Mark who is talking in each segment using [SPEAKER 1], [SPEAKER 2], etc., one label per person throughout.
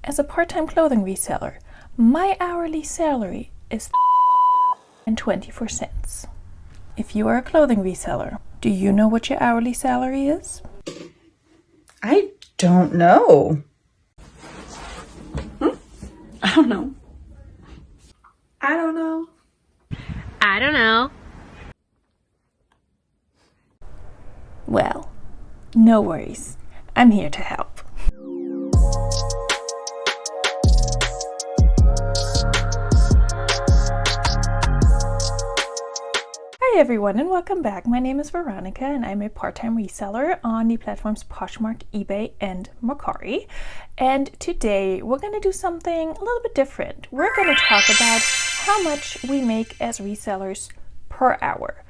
[SPEAKER 1] As a part-time clothing reseller, my hourly salary is and 24 cents. If you are a clothing reseller, do you know what your hourly salary is?
[SPEAKER 2] I don't know. I don't know. I don't know.
[SPEAKER 3] I don't know.
[SPEAKER 1] Well, no worries. I'm here to help. Hi everyone and welcome back. My name is Veronica and I'm a part-time reseller on the platforms Poshmark, eBay, and Mercari. And today we're going to do something a little bit different. We're going to talk about how much we make as resellers per hour.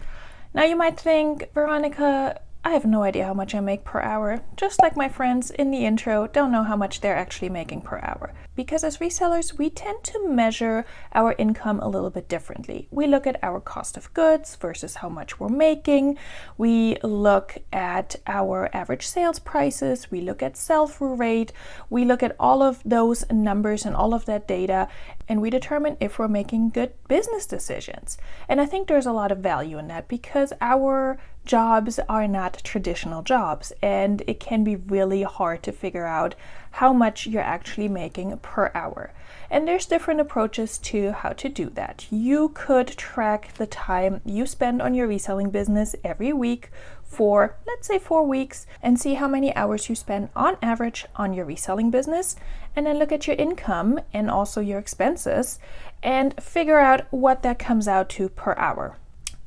[SPEAKER 1] Now you might think, Veronica, I have no idea how much I make per hour, just like my friends in the intro don't know how much they're actually making per hour. Because as resellers, we tend to measure our income a little bit differently. We look at our cost of goods versus how much we're making. We look at our average sales prices. We look at sell-through rate. We look at all of those numbers and all of that data, and we determine if we're making good business decisions. And I think there's a lot of value in that because our jobs are not traditional jobs, and it can be really hard to figure out how much you're actually making per hour. And there's different approaches to how to do that. You could track the time you spend on your reselling business every week for, let's say, 4 weeks, and see how many hours you spend on average on your reselling business, and then look at your income and also your expenses and figure out what that comes out to per hour.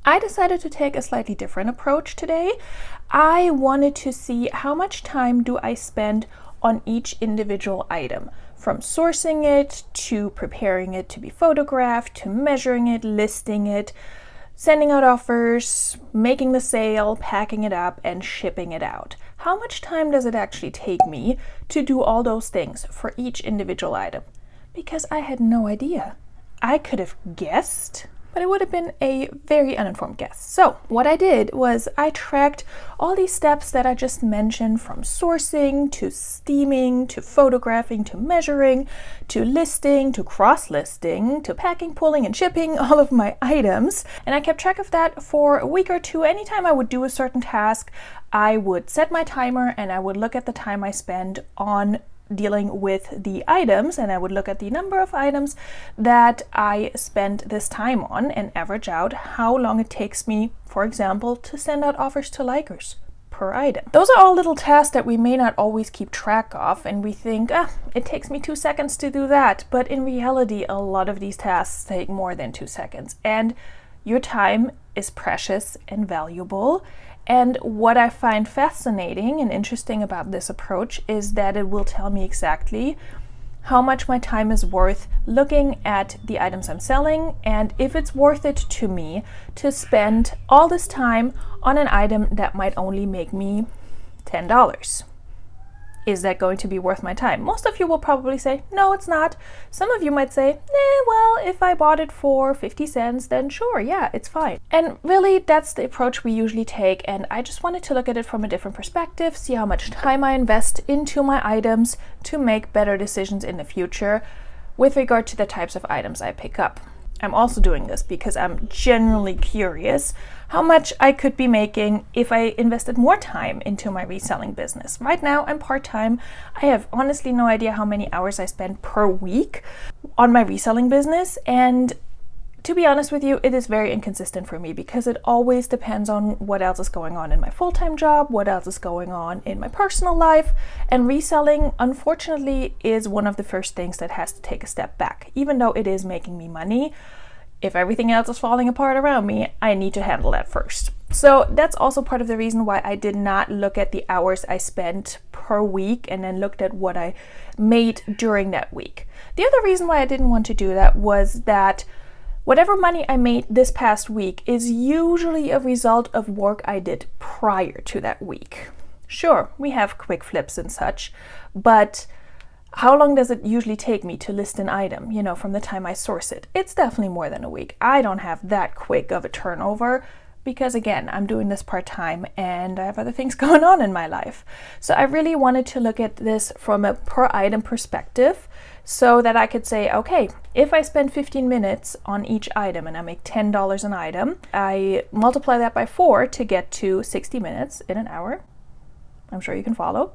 [SPEAKER 1] I decided to take a slightly different approach today. I wanted to see how much time do I spend on each individual item, from sourcing it to preparing it to be photographed, to measuring it, listing it, sending out offers, making the sale, packing it up, and shipping it out. How much time does it actually take me to do all those things for each individual item? Because I had no idea. I could have guessed, but it would have been a very uninformed guess. So what I did was I tracked all these steps that I just mentioned, from sourcing to steaming to photographing to measuring to listing to cross-listing to packing, pulling, and shipping all of my items. And I kept track of that for a week or two. Anytime I would do a certain task, I would set my timer and I would look at the time I spend on dealing with the items, and I would look at the number of items that I spent this time on and average out how long it takes me, for example, to send out offers to likers per item. Those are all little tasks that we may not always keep track of, and we think, it takes me 2 seconds to do that. But in reality, a lot of these tasks take more than 2 seconds, and your time is precious and valuable. And what I find fascinating and interesting about this approach is that it will tell me exactly how much my time is worth looking at the items I'm selling, and if it's worth it to me to spend all this time on an item that might only make me $10. Is that going to be worth my time? Most of you will probably say, no, it's not. Some of you might say, well, if I bought it for 50 cents, then sure, yeah, it's fine. And really, that's the approach we usually take. And I just wanted to look at it from a different perspective, see how much time I invest into my items to make better decisions in the future with regard to the types of items I pick up. I'm also doing this because I'm genuinely curious how much I could be making if I invested more time into my reselling business. Right now, I'm part-time. I have honestly no idea how many hours I spend per week on my reselling business. And to be honest with you, it is very inconsistent for me because it always depends on what else is going on in my full-time job, what else is going on in my personal life. And reselling, unfortunately, is one of the first things that has to take a step back. Even though it is making me money, if everything else is falling apart around me, I need to handle that first. So that's also part of the reason why I did not look at the hours I spent per week and then looked at what I made during that week. The other reason why I didn't want to do that was that whatever money I made this past week is usually a result of work I did prior to that week. Sure, we have quick flips and such, but how long does it usually take me to list an item, from the time I source it? It's definitely more than a week. I don't have that quick of a turnover because again, I'm doing this part-time and I have other things going on in my life. So I really wanted to look at this from a per item perspective so that I could say, okay, if I spend 15 minutes on each item and I make $10 an item, I multiply that by 4 to get to 60 minutes in an hour. I'm sure you can follow.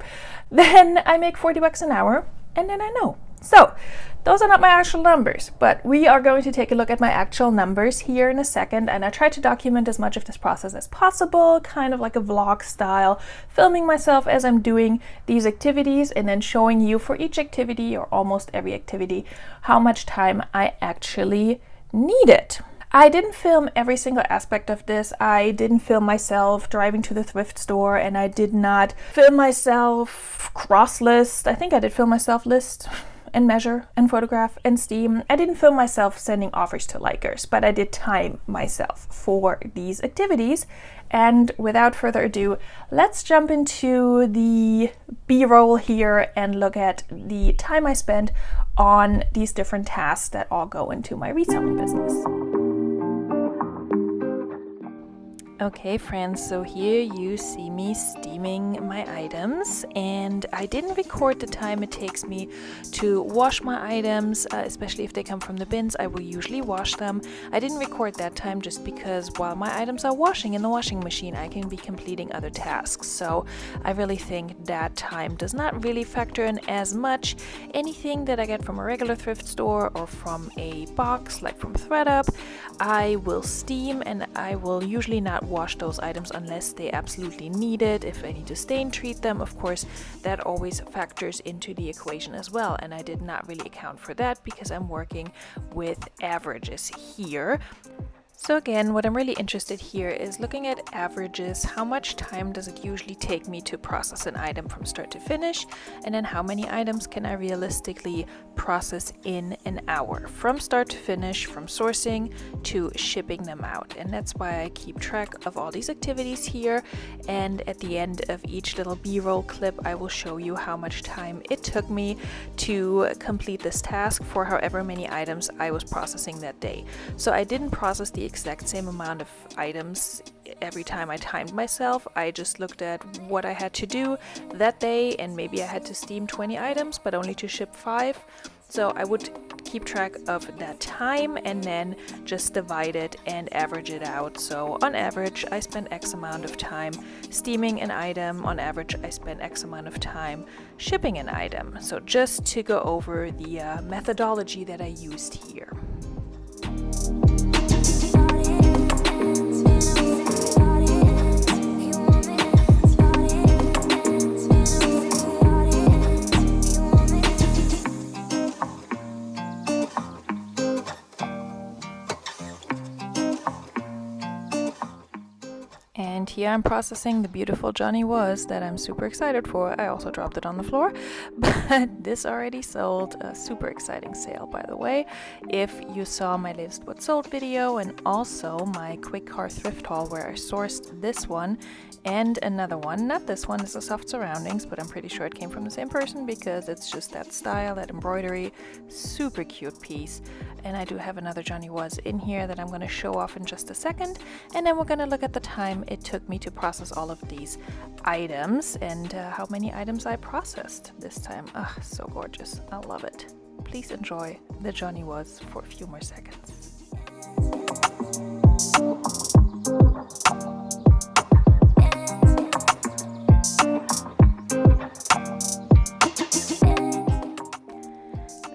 [SPEAKER 1] Then I make $40 an hour, and then I know. So those are not my actual numbers, but we are going to take a look at my actual numbers here in a second, and I try to document as much of this process as possible, kind of like a vlog style, filming myself as I'm doing these activities and then showing you for each activity or almost every activity how much time I actually needed. I didn't film every single aspect of this. I didn't film myself driving to the thrift store, and I did not film myself cross list. I think I did film myself list and measure and photograph and steam. I didn't film myself sending offers to likers, but I did time myself for these activities. And without further ado, let's jump into the B-roll here and look at the time I spent on these different tasks that all go into my reselling business. Okay friends, so here you see me steaming my items, and I didn't record the time it takes me to wash my items, especially if they come from the bins. I will usually wash them. I didn't record that time just because while my items are washing in the washing machine, I can be completing other tasks. So I really think that time does not really factor in as much. Anything that I get from a regular thrift store or from a box like from ThredUp, I will steam, and I will usually not wash those items unless they absolutely need it. If I need to stain treat them, of course, that always factors into the equation as well, and I did not really account for that because I'm working with averages here. So again, what I'm really interested here is looking at averages. How much time does it usually take me to process an item from start to finish? And then how many items can I realistically process in an hour? From start to finish, from sourcing to shipping them out. And that's why I keep track of all these activities here. And at the end of each little B-roll clip, I will show you how much time it took me to complete this task for however many items I was processing that day. So I didn't process the exact same amount of items every time I timed myself. I just looked at what I had to do that day, and maybe I had to steam 20 items but only to ship 5. So I would keep track of that time and then just divide it and average it out. So on average, I spent X amount of time steaming an item. On average, I spent X amount of time shipping an item. So just to go over the methodology that I used here. And here I'm processing the beautiful Johnny Was that I'm super excited for. I also dropped it on the floor, but this already sold. A super exciting sale, by the way. If you saw my latest What Sold video and also my quick car thrift haul where I sourced this one and another one. Not this one, it's a Soft Surroundings, but I'm pretty sure it came from the same person because it's just that style, that embroidery. Super cute piece. And I do have another Johnny Was in here that I'm going to show off in just a second. And then we're going to look at the time it took me to process all of these items and how many items I processed this time. Ah, so gorgeous. I love it. Please enjoy the Johnny Was for a few more seconds.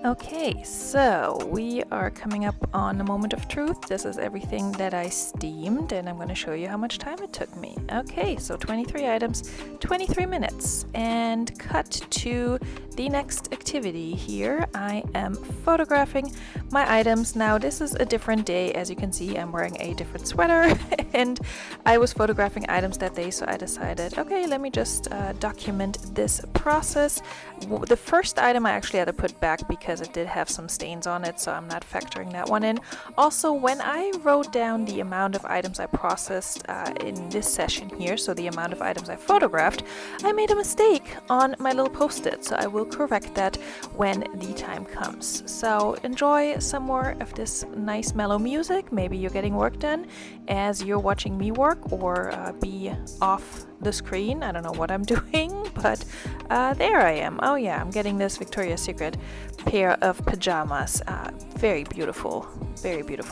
[SPEAKER 1] Okay, so we are coming up on a moment of truth. This is everything that I steamed, and I'm going to show you how much time it took me. Okay, so 23 items, 23 minutes, and cut to the next activity here. I am photographing my items. Now, this is a different day. As you can see, I'm wearing a different sweater, and I was photographing items that day, so I decided, okay, let me just document this process. The first item I actually had to put back because as it did have some stains on it, so I'm not factoring that one in. Also, when I wrote down the amount of items I processed in this session here, so the amount of items I photographed, I made a mistake on my little post-it, so I will correct that when the time comes. So enjoy some more of this nice mellow music. Maybe you're getting work done as you're watching me work, or be off the screen. I don't know what I'm doing, but there I am. Oh yeah, I'm getting this Victoria's Secret pair of pajamas. Very beautiful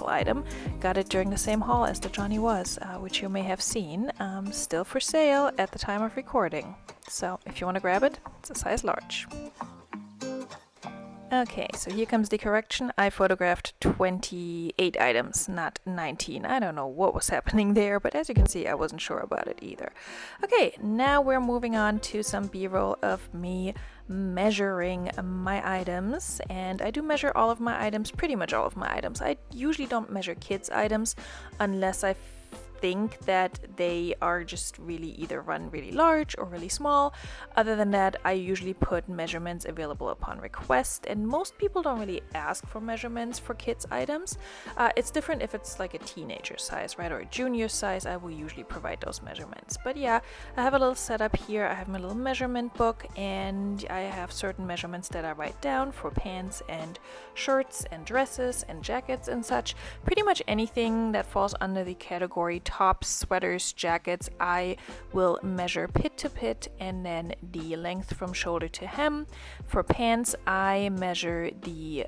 [SPEAKER 1] item. Got it during the same haul as the Johnny Was, which you may have seen. Still for sale at the time of recording. So if you want to grab it, it's a size large. Okay, so here comes the correction. I photographed 28 items, not 19. I don't know what was happening there, but as you can see, I wasn't sure about it either. Okay, now we're moving on to some B-roll of me measuring my items, and I do measure all of my items, pretty much all of my items. I usually don't measure kids' items unless I think that they are just really either run really large or really small. Other than that, I usually put measurements available upon request, and most people don't really ask for measurements for kids items. It's different if it's like a teenager size, right, or a junior size. I will usually provide those measurements. But yeah, I have a little setup here. I have my little measurement book, and I have certain measurements that I write down for pants and shirts and dresses and jackets and such. Pretty much anything that falls under the category tops, sweaters, jackets, I will measure pit to pit, and then the length from shoulder to hem. For pants, I measure the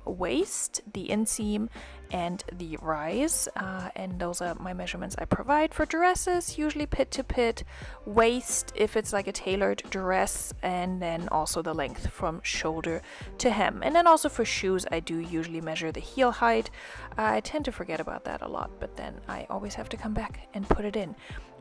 [SPEAKER 1] waist, the inseam, and the rise, and those are my measurements I provide. For dresses, usually pit to pit, waist if it's like a tailored dress, and then also the length from shoulder to hem. And then also for shoes, I do usually measure the heel height. I tend to forget about that a lot, but then I always have to come back and put it in.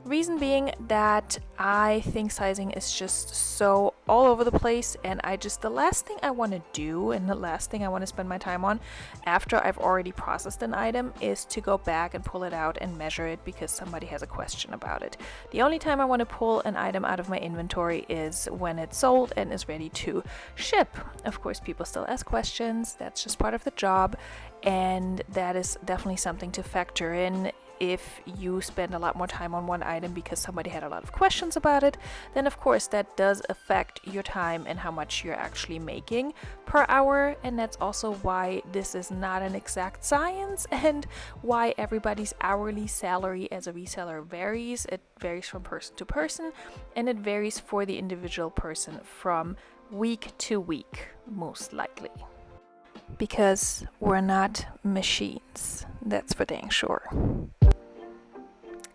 [SPEAKER 1] Reason being that I think sizing is just so all over the place, and the last thing I want to do, and the last thing I want to spend my time on after I've already processed an item, is to go back and pull it out and measure it because somebody has a question about it. The only time I want to pull an item out of my inventory is when it's sold and is ready to ship. Of course, people still ask questions. That's just part of the job, and that is definitely something to factor in. If you spend a lot more time on one item because somebody had a lot of questions about it, then of course that does affect your time and how much you're actually making per hour. And that's also why this is not an exact science, and why everybody's hourly salary as a reseller varies. It varies from person to person, and it varies for the individual person from week to week, most likely. Because we're not machines, that's for dang sure.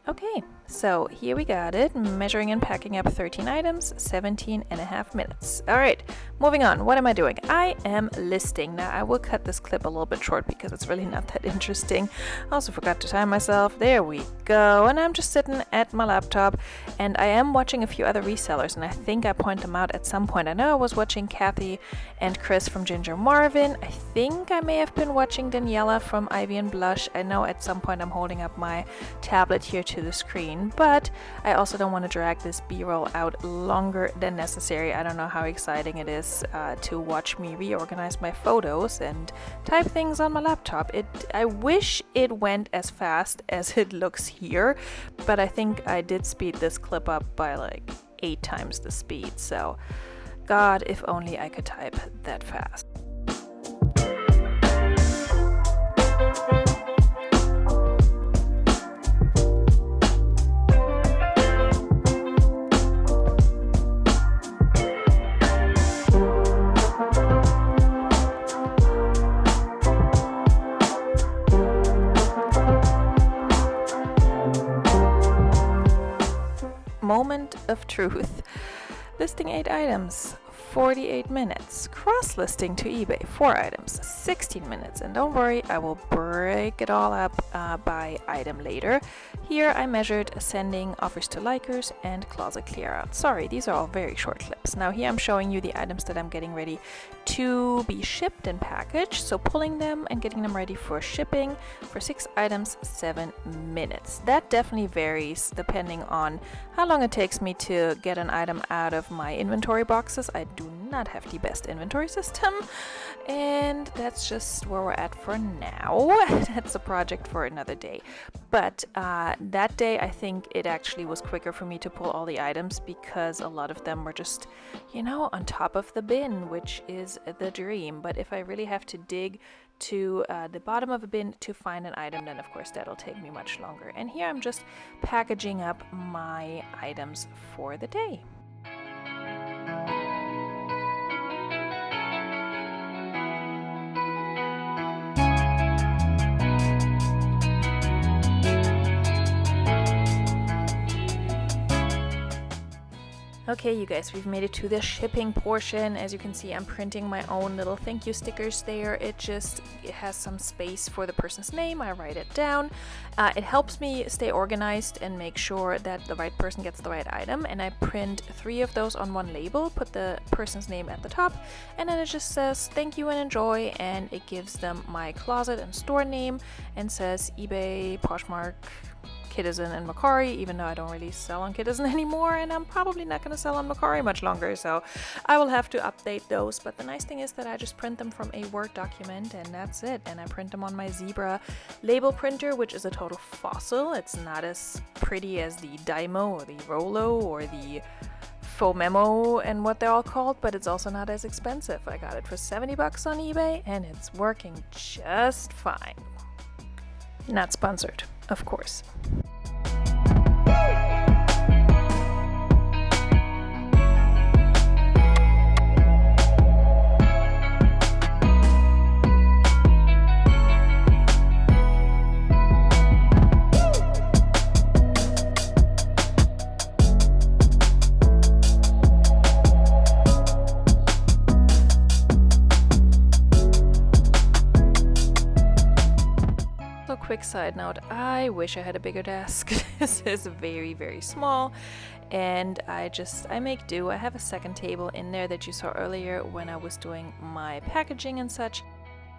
[SPEAKER 1] Okay, so here we got it, measuring and packing up 13 items, 17.5 minutes. All right, moving on. What am I doing? I am listing. Now, I will cut this clip a little bit short because it's really not that interesting. I also forgot to time myself. There we go. And I'm just sitting at my laptop, and I am watching a few other resellers, and I think I point them out at some point. I know I was watching Kathy and Chris from Ginger Marvin. I think I may have been watching Daniela from Ivy and Blush. I know at some point I'm holding up my tablet here to the screen, but I also don't want to drag this B-roll out longer than necessary. I don't know how exciting it is to watch me reorganize my photos and type things on my laptop. I wish it went as fast as it looks here, but I think I did speed this clip up by like 8 times the speed, so God, if only I could type that fast. Moment of truth. Listing 8 items, 48 minutes. Cross-listing to eBay, 4 items, 16 minutes. And don't worry, I will break it all up by item later. Here I measured sending offers to likers and closet clear out. Sorry, these are all very short clips. Now here I'm showing you the items that I'm getting ready to be shipped and packaged. So pulling them and getting them ready for shipping for 6 items, 7 minutes. That definitely varies depending on how long it takes me to get an item out of my inventory boxes. I do not have the best inventory system, And that's just where we're at for now. That's a project for another day. But that day, I think it actually was quicker for me to pull all the items because a lot of them were just, you know, on top of the bin, which is the dream. But if I really have to dig to the bottom of a bin to find an item, then of course that'll take me much longer. And here I'm just packaging up my items for the day. Okay, you guys, we've made it to the shipping portion. As you can see, I'm printing my own little thank you stickers there. It has some space for the person's name. I write it down. It helps me stay organized and make sure that the right person gets the right item. And I print 3 of those on one label, put the person's name at the top, and then it just says thank you and enjoy, and it gives them my closet and store name and says eBay, Poshmark, Kitizen and Macari, even though I don't really sell on Kitizen anymore, and I'm probably not going to sell on Macari much longer, so I will have to update those. But the nice thing is that I just print them from a Word document, and that's it. And I print them on my Zebra label printer, which is a total fossil. It's not as pretty as the Dymo or the Rollo or the Fomemo and what they're all called, but it's also not as expensive. I got it for 70 bucks on eBay, and it's working just fine. Not sponsored, of course. Quick side note, I wish I had a bigger desk. This is very, very small, and I make do. I have a second table in there that you saw earlier when I was doing my packaging and such.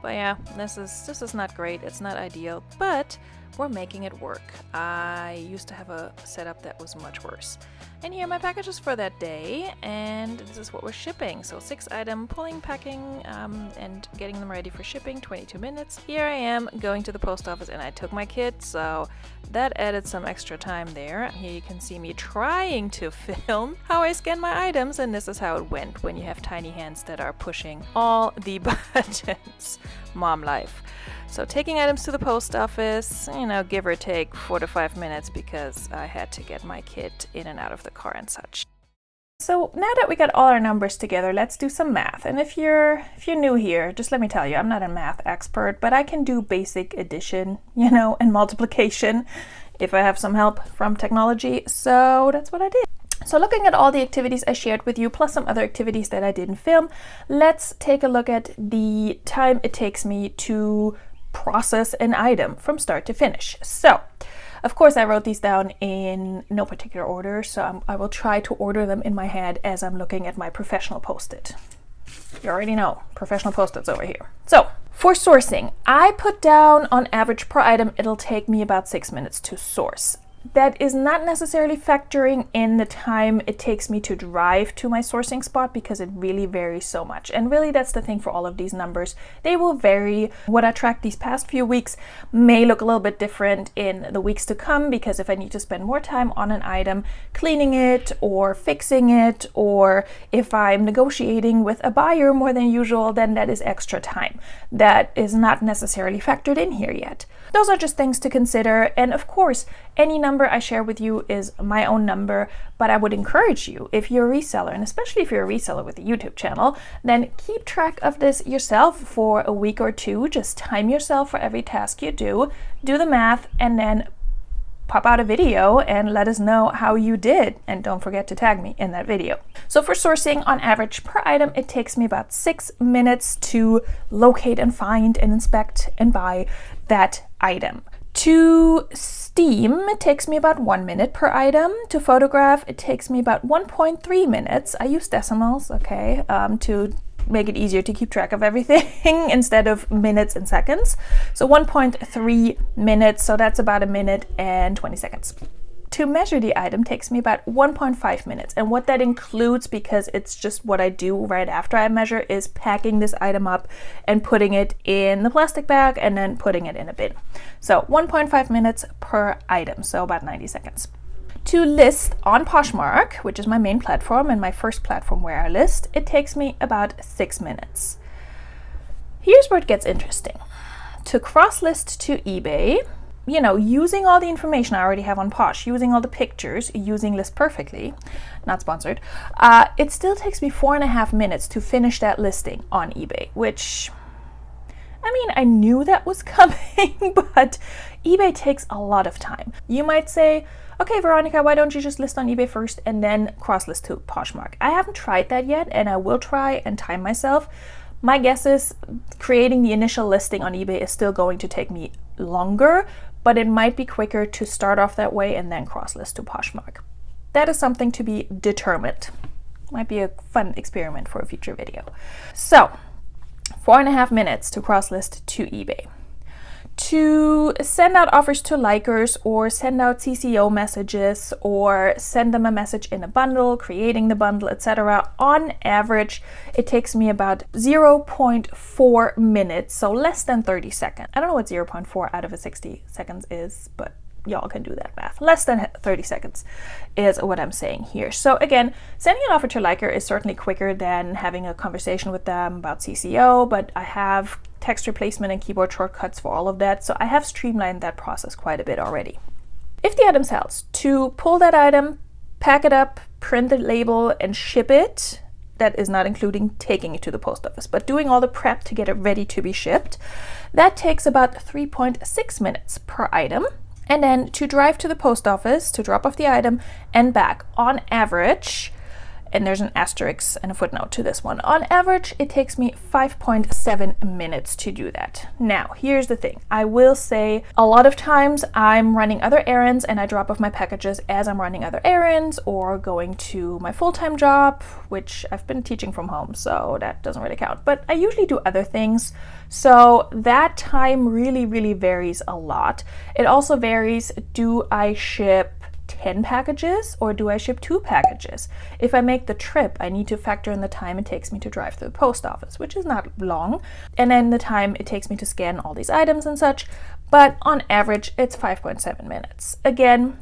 [SPEAKER 1] But yeah, this is not great. It's not ideal, but we're making it work. I used to have a setup that was much worse. And here are my packages for that day, and this is what we're shipping. So 6-item pulling, packing, and getting them ready for shipping, 22 minutes. Here I am going to the post office, and I took my kid, so that added some extra time there. Here you can see me trying to film how I scan my items, and this is how it went when you have tiny hands that are pushing all the buttons. Mom life. So taking items to the post office, you know, give or take 4 to 5 minutes because I had to get my kid in and out of the car and such. So now that we got all our numbers together, let's do some math. And if you're new here, just let me tell you, I'm not a math expert, but I can do basic addition, you know, and multiplication if I have some help from technology. So that's what I did. So looking at all the activities I shared with you, plus some other activities that I didn't film, let's take a look at the time it takes me to process an item from start to finish. So, of course, I wrote these down in no particular order, so I will try to order them in my head as I'm looking at my professional Post-it. You already know, professional Post-its over here. So, for sourcing, I put down on average per item, it'll take me about 6 minutes to source. That is not necessarily factoring in the time it takes me to drive to my sourcing spot because it really varies so much. And really that's the thing for all of these numbers. They will vary. What I tracked these past few weeks may look a little bit different in the weeks to come because if I need to spend more time on an item cleaning it or fixing it, or if I'm negotiating with a buyer more than usual, then that is extra time. That is not necessarily factored in here yet. Those are just things to consider. And of course, any number I share with you is my own number, but I would encourage you, if you're a reseller, and especially if you're a reseller with a YouTube channel, then keep track of this yourself for a week or two. Just time yourself for every task you do the math, and then pop out a video and let us know how you did. And don't forget to tag me in that video. So for sourcing, on average per item, it takes me about 6 minutes to locate and find and inspect and buy that item. To steam, it takes me about 1 minute per item. To photograph, it takes me about 1.3 minutes. I use decimals, okay, to make it easier to keep track of everything instead of minutes and seconds. So 1.3 minutes, so that's about 1 minute and 20 seconds. to measure the item takes me about 1.5 minutes. And what that includes, because it's just what I do right after I measure, is packing this item up and putting it in the plastic bag and then putting it in a bin. So 1.5 minutes per item, so about 90 seconds. To list on Poshmark, which is my main platform and my first platform where I list, it takes me about 6 minutes. Here's where it gets interesting. To cross-list to eBay, you know, using all the information I already have on Posh, using all the pictures, using List Perfectly, not sponsored, it still takes me 4.5 minutes to finish that listing on eBay, which, I mean, I knew that was coming, but eBay takes a lot of time. You might say, okay, Veronica, why don't you just list on eBay first and then cross-list to Poshmark? I haven't tried that yet, and I will try and time myself. My guess is creating the initial listing on eBay is still going to take me longer, but it might be quicker to start off that way and then cross-list to Poshmark. That is something to be determined. Might be a fun experiment for a future video. So, 4.5 minutes to cross-list to eBay. To send out offers to likers or send out CCO messages or send them a message in a bundle, creating the bundle, etc. On average, it takes me about 0.4 minutes, so less than 30 seconds. I don't know what 0.4 out of a 60 seconds is, but y'all can do that math. Less than 30 seconds is what I'm saying here. So again, sending an offer to liker is certainly quicker than having a conversation with them about CCO, but I have text replacement and keyboard shortcuts for all of that, so I have streamlined that process quite a bit already. If the item sells, to pull that item, pack it up, print the label, and ship it, that is not including taking it to the post office, but doing all the prep to get it ready to be shipped, that takes about 3.6 minutes per item. And then to drive to the post office to drop off the item and back, on average, and there's an asterisk and a footnote to this one, on average it takes me 5.7 minutes to do that. Now here's the thing, I will say a lot of times I'm running other errands and I drop off my packages as I'm running other errands or going to my full-time job, which I've been teaching from home, so that doesn't really count, but I usually do other things, so that time really varies a lot. It also varies, do I ship 10 packages or do I ship 2 packages? If I make the trip, I need to factor in the time it takes me to drive to the post office, which is not long, and then the time it takes me to scan all these items and such, but on average it's 5.7 minutes. Again,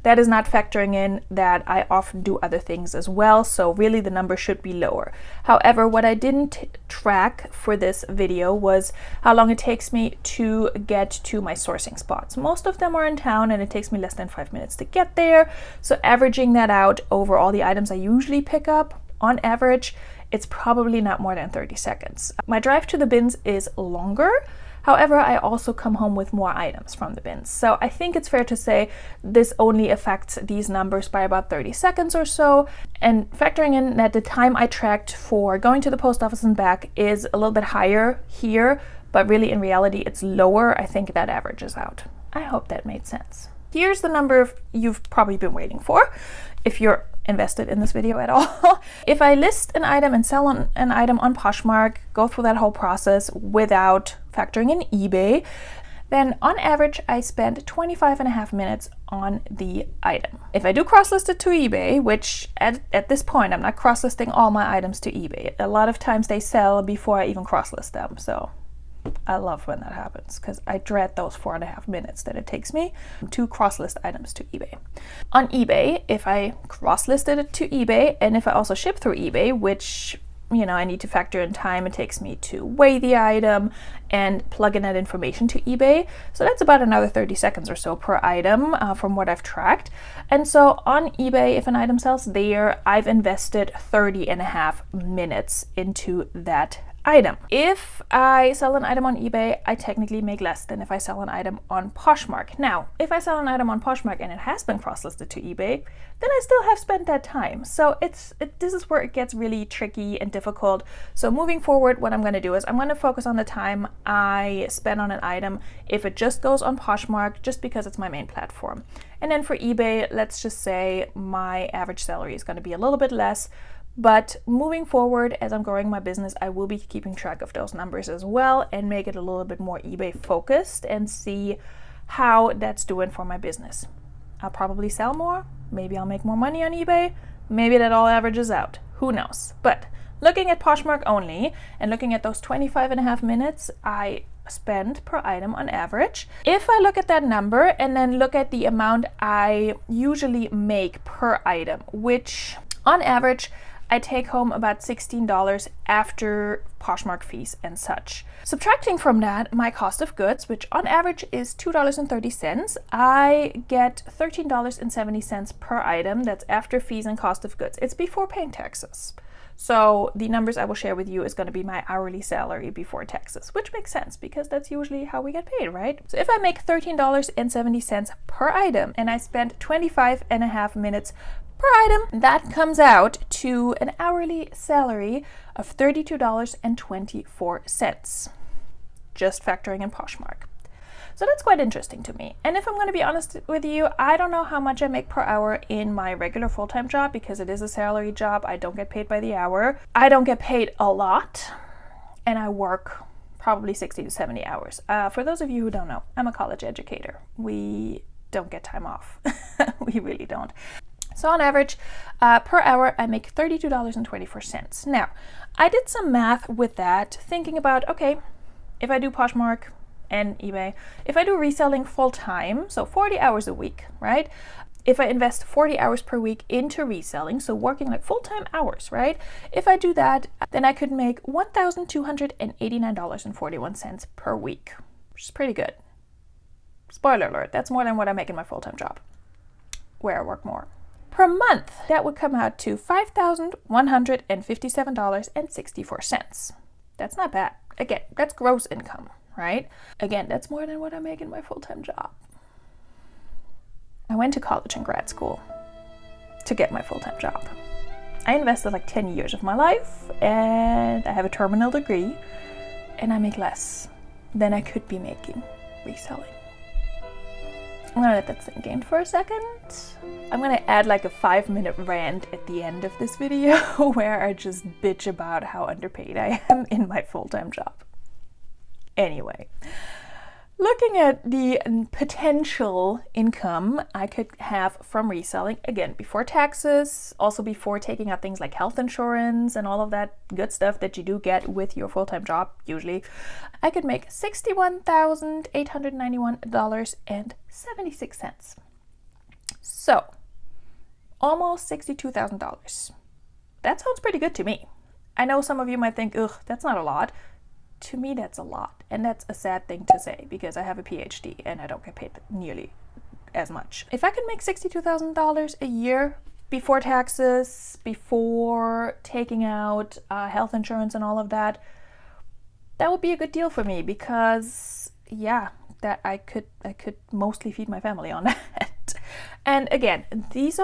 [SPEAKER 1] that is not factoring in that I often do other things as well, so really the number should be lower. However, what I didn't track for this video was how long it takes me to get to my sourcing spots. Most of them are in town and it takes me less than 5 minutes to get there, so averaging that out over all the items I usually pick up, on average, it's probably not more than 30 seconds. My drive to the bins is longer. However, I also come home with more items from the bins. So I think it's fair to say this only affects these numbers by about 30 seconds or so. And factoring in that the time I tracked for going to the post office and back is a little bit higher here, but really in reality it's lower, I think that averages out. I hope that made sense. Here's the number you've probably been waiting for, if you're invested in this video at all. If I list an item and sell an item on Poshmark, go through that whole process without factoring in eBay, then on average I spend 25.5 minutes on the item. If I do cross-list it to eBay, which at this point I'm not cross-listing all my items to eBay. A lot of times they sell before I even cross-list them, so I love when that happens because I dread those 4.5 minutes that it takes me to cross-list items to eBay. On eBay, if I cross-listed it to eBay and if I also ship through eBay, which, you know, I need to factor in time it takes me to weigh the item and plug in that information to eBay. So that's about another 30 seconds or so per item from what I've tracked. And so on eBay, if an item sells there, I've invested 30.5 minutes into that item. If I sell an item on eBay, I technically make less than if I sell an item on Poshmark. Now, if I sell an item on Poshmark and it has been cross-listed to eBay, then I still have spent that time. So this is where it gets really tricky and difficult. So moving forward, what I'm going to do is I'm going to focus on the time I spend on an item if it just goes on Poshmark, just because it's my main platform. And then for eBay, let's just say my average salary is going to be a little bit less. But moving forward, as I'm growing my business, I will be keeping track of those numbers as well and make it a little bit more eBay focused and see how that's doing for my business. I'll probably sell more. Maybe I'll make more money on eBay. Maybe that all averages out. Who knows? But looking at Poshmark only and looking at those 25.5 minutes I spend per item on average, if I look at that number and then look at the amount I usually make per item, which on average I take home about $16 after Poshmark fees and such. Subtracting from that my cost of goods, which on average is $2.30, I get $13.70 per item. That's after fees and cost of goods. It's before paying taxes. So the numbers I will share with you is going to be my hourly salary before taxes, which makes sense because that's usually how we get paid, right? So if I make $13.70 per item and I spend 25.5 minutes per item, that comes out to an hourly salary of $32.24, just factoring in Poshmark. So that's quite interesting to me. And if I'm going to be honest with you, I don't know how much I make per hour in my regular full-time job because it is a salary job. I don't get paid by the hour. I don't get paid a lot, and I work probably 60 to 70 hours. For those of you who don't know, I'm a college educator. We don't get time off. We really don't. So on average, per hour, I make $32.24. Now, I did some math with that, thinking about, okay, if I do Poshmark and eBay, if I do reselling full time, so 40 hours a week, right? If I invest 40 hours per week into reselling, so working like full-time hours, right? If I do that, then I could make $1,289.41 per week, which is pretty good. Spoiler alert, that's more than what I make in my full-time job, where I work more. Per month, that would come out to $5,157.64. That's not bad. Again, that's gross income, right? Again, that's more than what I make in my full-time job. I went to college and grad school to get my full-time job. I invested like 10 years of my life, and I have a terminal degree, and I make less than I could be making reselling. I'm gonna let that sink in for a second. I'm gonna add like a 5-minute rant at the end of this video where I just bitch about how underpaid I am in my full-time job. Anyway, looking at the potential income I could have from reselling, again, before taxes, also before taking out things like health insurance and all of that good stuff that you do get with your full-time job, usually, I could make $61,891.76. So, almost $62,000. That sounds pretty good to me. I know some of you might think, ugh, that's not a lot. To me, that's a lot. And that's a sad thing to say because I have a PhD and I don't get paid nearly as much. If I could make $62,000 a year before taxes, before taking out health insurance and all of that, that would be a good deal for me because, yeah, that I could mostly feed my family on that. And again, these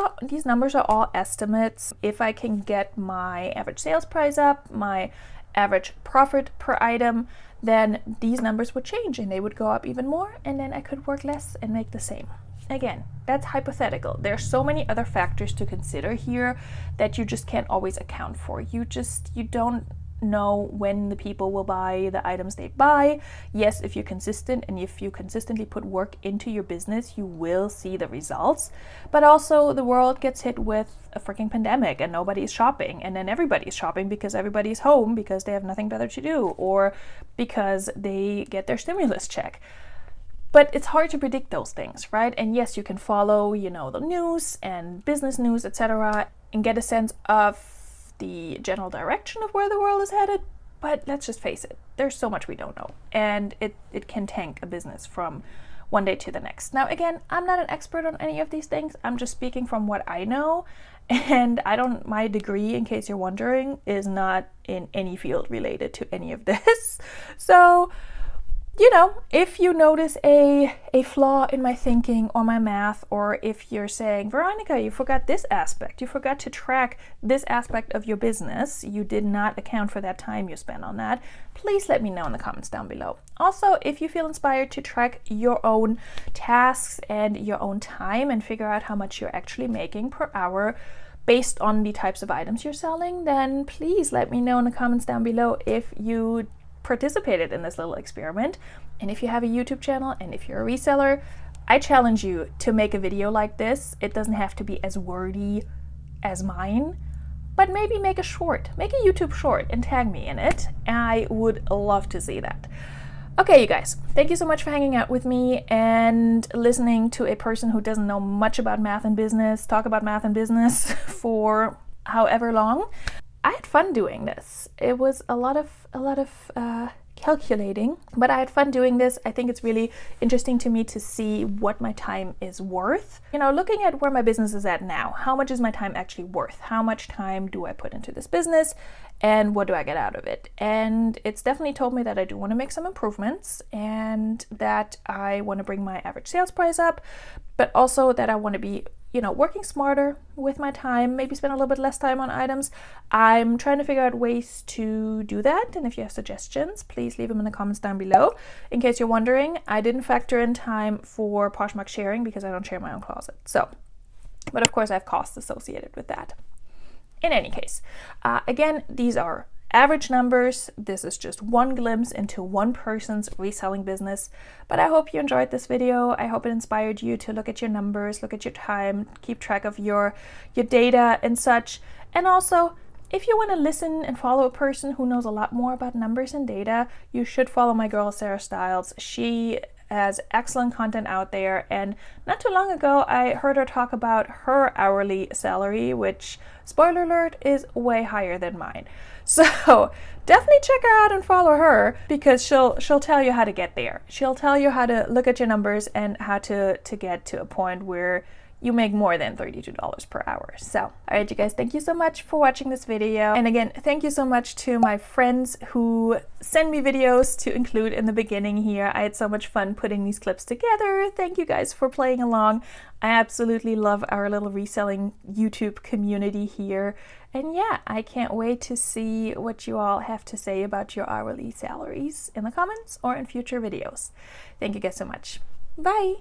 [SPEAKER 1] numbers are all estimates. If I can get my average sales price up, my average profit per item, then these numbers would change and they would go up even more, and then I could work less and make the same. Again, that's hypothetical. There's so many other factors to consider here that you just can't always account for. You don't know when the people will buy the items they buy. Yes, if you're consistent and if you consistently put work into your business, you will see the results. But also the world gets hit with a freaking pandemic and nobody's shopping, and then everybody's shopping because everybody's home because they have nothing better to do or because they get their stimulus check. But it's hard to predict those things, right? And yes, you can follow, the news and business news, etc., and get a sense of the general direction of where the world is headed, but let's just face it, there's so much we don't know, and it can tank a business from one day to the next. Now again, I'm not an expert on any of these things. I'm just speaking from what I know, and my degree, in case you're wondering, is not in any field related to any of this. So if you notice a flaw in my thinking or my math, or if you're saying, Veronica, you forgot this aspect, you forgot to track this aspect of your business, you did not account for that time you spent on that, please let me know in the comments down below. Also, if you feel inspired to track your own tasks and your own time and figure out how much you're actually making per hour based on the types of items you're selling, then please let me know in the comments down below if you participated in this little experiment. And if you have a YouTube channel and if you're a reseller, I challenge you to make a video like this. It doesn't have to be as wordy as mine, but maybe make a short, make a YouTube short and tag me in it. I would love to see that. Okay, you guys, thank you so much for hanging out with me and listening to a person who doesn't know much about math and business talk about math and business for however long. I had fun doing this. It was a lot of calculating, but I had fun doing this. I think it's really interesting to me to see what my time is worth. You know, looking at where my business is at now, how much is my time actually worth? How much time do I put into this business and what do I get out of it? And it's definitely told me that I do want to make some improvements and that I want to bring my average sales price up, but also that I want to be, you know, working smarter with my time, maybe spend a little bit less time on items. I'm trying to figure out ways to do that. And if you have suggestions, please leave them in the comments down below. In case you're wondering, I didn't factor in time for Poshmark sharing because I don't share my own closet. So, but of course I have costs associated with that. In any case, again, these are average numbers. This is just one glimpse into one person's reselling business, but I hope you enjoyed this video. I hope it inspired you to look at your numbers, look at your time, keep track of your data and such. And also, if you want to listen and follow a person who knows a lot more about numbers and data, you should follow my girl Sarah Stiles. She has excellent content out there, and not too long ago I heard her talk about her hourly salary, which, spoiler alert, is way higher than mine. So definitely check her out and follow her, because she'll tell you how to get there. She'll tell you how to look at your numbers and how to get to a point where you make more than $32 per hour. So, all right, you guys, thank you so much for watching this video. And again, thank you so much to my friends who send me videos to include in the beginning here. I had so much fun putting these clips together. Thank you guys for playing along. I absolutely love our little reselling YouTube community here. And yeah, I can't wait to see what you all have to say about your hourly salaries in the comments or in future videos. Thank you guys so much. Bye.